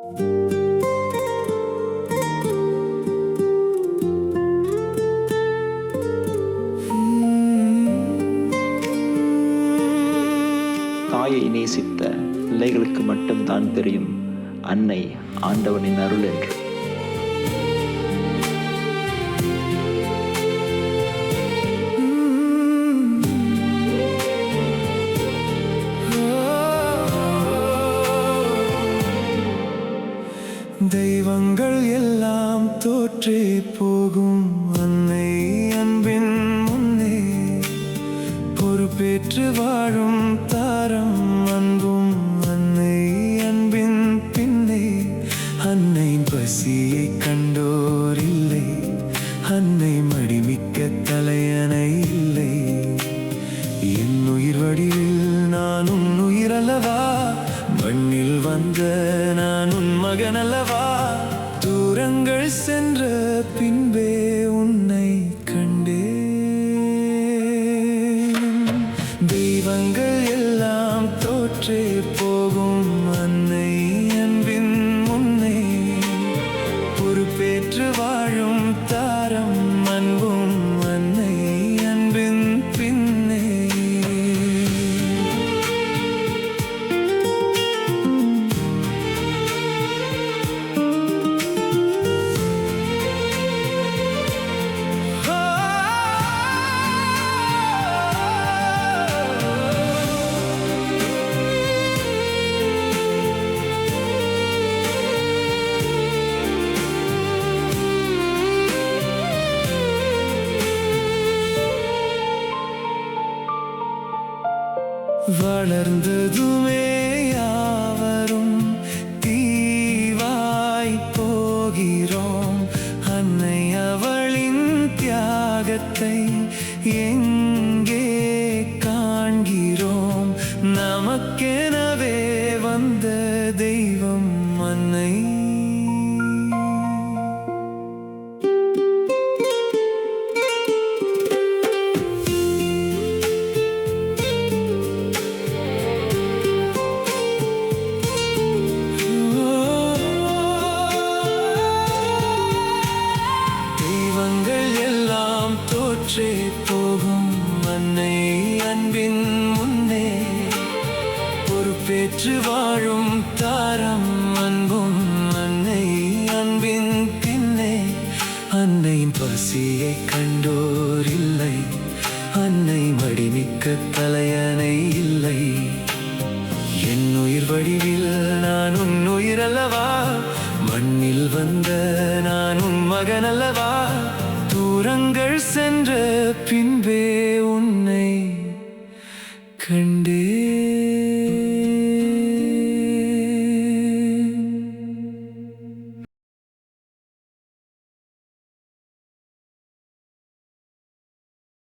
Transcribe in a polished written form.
தாயை நேசித்த பிள்ளைகளுக்கு மட்டும்தான் தெரியும் அன்னை ஆண்டவனின் அருள் என்று. தெய்வங்கள் எல்லாம் தோற்றே போகும் அன்னை அன்பின் முன்னே பொறுப்பேற்று வாழும் தாரம் அன்பும் அன்னை அன்பின் பின்னே. அன்னை பசியை கண்டோர் இல்லை, அன்னை மடிமிக்க தலையணை இல்லை. என் உயிர் வடிவில் நான் உன் உயிரல்லவா, மண்ணில் வந்த நான் உன் மகன் அல்லவா. தூரங்கள் சென்ற பின்பே உன்னை கண்டேன். தெய்வங்கள் எல்லாம் தோற்றே போகும் அன்னை அன்பின் முன்னே பொறுப்பேற்று வாழும் தாரம் அன்பும் அன்னை அன்பின் பின்னே. வளர்ந்ததுமே யாவரும் தீவாய் போகிறோம். அன்னை அவளின் தியாகத்தை எங்கே காண்கிறோம். நமக்கெனவே வந்த தெய்வம் அன்னை. தோற்றே போகும் அன்னை அன்பின் முன்னே பொறுப்பேற்று வாழும் தாரம் அன்பும் அன்னை அன்பின் பின்னே. அன்னையின் பசியை கண்டோர் இல்லை, அன்னை மடிமிக்க தலையணை இல்லை. என் உயிர் வடிவில் நான் உன் உயிரல்லவா, மண்ணில் வந்த நான் உன் மகன் அல்லவா. தூரங்கள் சென்ற பின்பே உன்னை கண்டே.